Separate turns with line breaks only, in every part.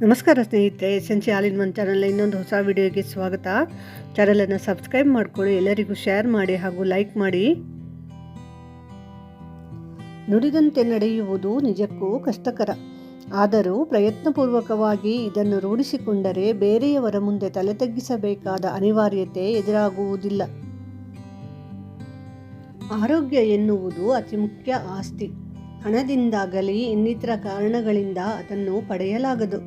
ನಮಸ್ಕಾರ ಸ್ನೇಹಿತರೆ, essential all in one channel ಇನ್ನೊಂದು ಹೊಸ ವಿಡಿಯೋಗೆ ಸ್ವಾಗತ. ಚಾನಲನ್ನು ಸಬ್ಸ್ಕ್ರೈಬ್ ಮಾಡಿಕೊಳ್ಳಿ, ಎಲ್ಲರಿಗೂ ಶೇರ್ ಮಾಡಿ ಹಾಗೂ ಲೈಕ್ ಮಾಡಿ. ನುಡಿದಂತೆ ನಡೆಯುವುದು ನಿಜಕ್ಕೂ ಕಷ್ಟಕರ. ಆದರೂ ಪ್ರಯತ್ನಪೂರ್ವಕವಾಗಿ ಇದನ್ನು ರೂಢಿಸಿಕೊಂಡರೆ ಬೇರೆಯವರ ಮುಂದೆ ತಲೆ ತಗ್ಗಿಸಬೇಕಾದ ಅನಿವಾರ್ಯತೆ ಎದುರಾಗುವುದಿಲ್ಲ. ಆರೋಗ್ಯ ಎನ್ನುವುದು ಅತಿ ಮುಖ್ಯ ಆಸ್ತಿ. ಹಣದಿಂದಾಗಲಿ ಇನ್ನಿತರ ಕಾರಣಗಳಿಂದ ಅದನ್ನು ಪಡೆಯಲಾಗದು.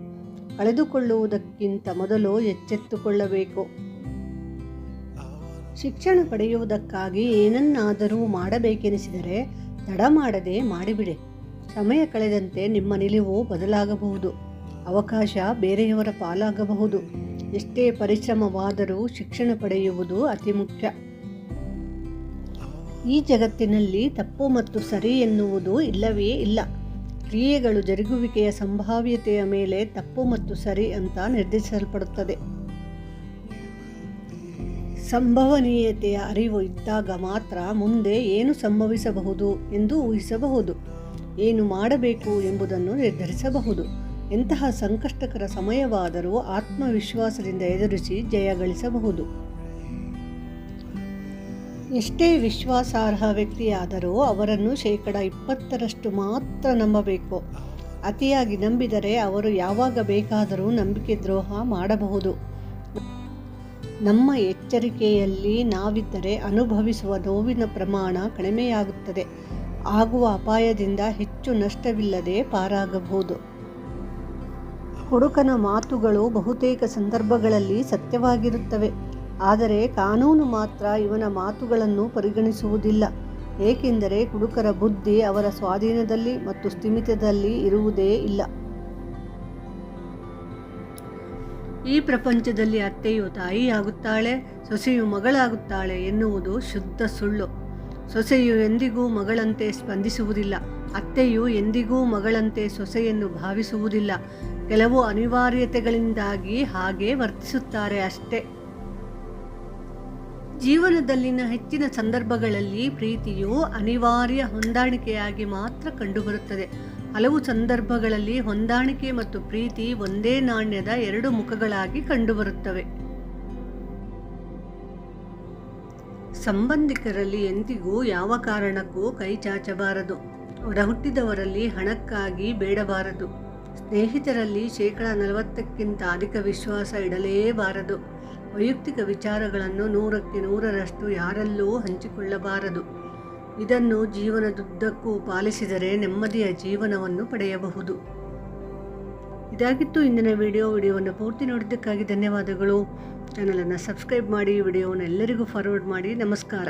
ಕಳೆದುಕೊಳ್ಳುವುದಕ್ಕಿಂತ ಮೊದಲು ಎಚ್ಚೆತ್ತುಕೊಳ್ಳಬೇಕು. ಶಿಕ್ಷಣ ಪಡೆಯುವುದಕ್ಕಾಗಿ ಏನನ್ನಾದರೂ ಮಾಡಬೇಕೆನಿಸಿದರೆ ತಡ ಮಾಡದೆ ಮಾಡಿಬಿಡಿ. ಸಮಯ ಕಳೆದಂತೆ ನಿಮ್ಮ ನಿಲುವು ಬದಲಾಗಬಹುದು, ಅವಕಾಶ ಬೇರೆಯವರ ಪಾಲಾಗಬಹುದು. ಎಷ್ಟೇ ಪರಿಶ್ರಮವಾದರೂ ಶಿಕ್ಷಣ ಪಡೆಯುವುದು ಅತಿ ಮುಖ್ಯ. ಈ ಜಗತ್ತಿನಲ್ಲಿ ತಪ್ಪು ಮತ್ತು ಸರಿ ಎನ್ನುವುದು ಇಲ್ಲವೇ ಇಲ್ಲ. ಕ್ರಿಯೆಗಳು ಜರುಗುವಿಕೆಯ ಸಂಭಾವ್ಯತೆಯ ಮೇಲೆ ತಪ್ಪು ಮತ್ತು ಸರಿ ಅಂತ ನಿರ್ಧರಿಸಲ್ಪಡುತ್ತದೆ. ಸಂಭವನೀಯತೆಯ ಅರಿವು ಇದ್ದಾಗ ಮಾತ್ರ ಮುಂದೆ ಏನು ಸಂಭವಿಸಬಹುದು ಎಂದು ಊಹಿಸಬಹುದು, ಏನು ಮಾಡಬೇಕು ಎಂಬುದನ್ನು ನಿರ್ಧರಿಸಬಹುದು. ಎಂತಹ ಸಂಕಷ್ಟಕರ ಸಮಯವಾದರೂ ಆತ್ಮವಿಶ್ವಾಸದಿಂದ ಎದುರಿಸಿ ಜಯ ಗಳಿಸಬಹುದು. ಎಷ್ಟೇ ವಿಶ್ವಾಸಾರ್ಹ ವ್ಯಕ್ತಿಯಾದರೂ ಅವರನ್ನು 20% ಮಾತ್ರ ನಂಬಬೇಕು. ಅತಿಯಾಗಿ ನಂಬಿದರೆ ಅವರು ಯಾವಾಗ ಬೇಕಾದರೂ ನಂಬಿಕೆ ದ್ರೋಹ ಮಾಡಬಹುದು. ನಮ್ಮ ಎಚ್ಚರಿಕೆಯಲ್ಲಿ ನಾವಿದ್ದರೆ ಅನುಭವಿಸುವ ನೋವಿನ ಪ್ರಮಾಣ ಕಡಿಮೆಯಾಗುತ್ತದೆ. ಆಗುವ ಅಪಾಯದಿಂದ ಹೆಚ್ಚು ನಷ್ಟವಿಲ್ಲದೆ ಪಾರಾಗಬಹುದು. ಕುಡುಕನ ಮಾತುಗಳು ಬಹುತೇಕ ಸಂದರ್ಭಗಳಲ್ಲಿ ಸತ್ಯವಾಗಿರುತ್ತವೆ. ಆದರೆ ಕಾನೂನು ಮಾತ್ರ ಇವನ ಮಾತುಗಳನ್ನು ಪರಿಗಣಿಸುವುದಿಲ್ಲ. ಏಕೆಂದರೆ ಕುಡುಕರ ಬುದ್ಧಿ ಅವರ ಸ್ವಾಧೀನದಲ್ಲಿ ಮತ್ತು ಸ್ಥಿಮಿತದಲ್ಲಿ ಇರುವುದೇ ಇಲ್ಲ. ಈ ಪ್ರಪಂಚದಲ್ಲಿ ಅತ್ತೆಯು ತಾಯಿಯಾಗುತ್ತಾಳೆ, ಸೊಸೆಯು ಮಗಳಾಗುತ್ತಾಳೆ ಎನ್ನುವುದು ಶುದ್ಧ ಸುಳ್ಳು. ಸೊಸೆಯು ಎಂದಿಗೂ ಮಗಳಂತೆ ಸ್ಪಂದಿಸುವುದಿಲ್ಲ. ಅತ್ತೆಯು ಎಂದಿಗೂ ಮಗಳಂತೆ ಸೊಸೆಯನ್ನು ಭಾವಿಸುವುದಿಲ್ಲ. ಕೆಲವು ಅನಿವಾರ್ಯತೆಗಳಿಂದಾಗಿ ಹಾಗೆ ವರ್ತಿಸುತ್ತಾರೆ ಅಷ್ಟೇ. ಜೀವನದಲ್ಲಿನ ಹೆಚ್ಚಿನ ಸಂದರ್ಭಗಳಲ್ಲಿ ಪ್ರೀತಿಯು ಅನಿವಾರ್ಯ ಹೊಂದಾಣಿಕೆಯಾಗಿ ಮಾತ್ರ ಕಂಡುಬರುತ್ತದೆ. ಹಲವು ಸಂದರ್ಭಗಳಲ್ಲಿ ಹೊಂದಾಣಿಕೆ ಮತ್ತು ಪ್ರೀತಿ ಒಂದೇ ನಾಣ್ಯದ ಎರಡು ಮುಖಗಳಾಗಿ ಕಂಡುಬರುತ್ತವೆ. ಸಂಬಂಧಿಕರಲ್ಲಿ ಎಂದಿಗೂ ಯಾವ ಕಾರಣಕ್ಕೂ ಕೈ ಚಾಚಬಾರದು. ಒಡಹುಟ್ಟಿದವರಲ್ಲಿ ಹಣಕ್ಕಾಗಿ ಬೇಡಬಾರದು. ಸ್ನೇಹಿತರಲ್ಲಿ 40% ಅಧಿಕ ವಿಶ್ವಾಸ ಇಡಲೇಬಾರದು. ವೈಯಕ್ತಿಕ ವಿಚಾರಗಳನ್ನು 100% ಯಾರಲ್ಲೂ ಹಂಚಿಕೊಳ್ಳಬಾರದು. ಇದನ್ನು ಜೀವನದುದ್ದಕ್ಕೂ ಪಾಲಿಸಿದರೆ ನೆಮ್ಮದಿಯ ಜೀವನವನ್ನು ಪಡೆಯಬಹುದು. ಇದಾಗಿತ್ತು ಇಂದಿನ ವಿಡಿಯೋವನ್ನು ಪೂರ್ತಿ ನೋಡಿದ್ದಕ್ಕಾಗಿ ಧನ್ಯವಾದಗಳು. ಚಾನಲನ್ನು ಸಬ್ಸ್ಕ್ರೈಬ್ ಮಾಡಿ, ವಿಡಿಯೋವನ್ನು ಎಲ್ಲರಿಗೂ ಫಾರ್ವರ್ಡ್ ಮಾಡಿ. ನಮಸ್ಕಾರ.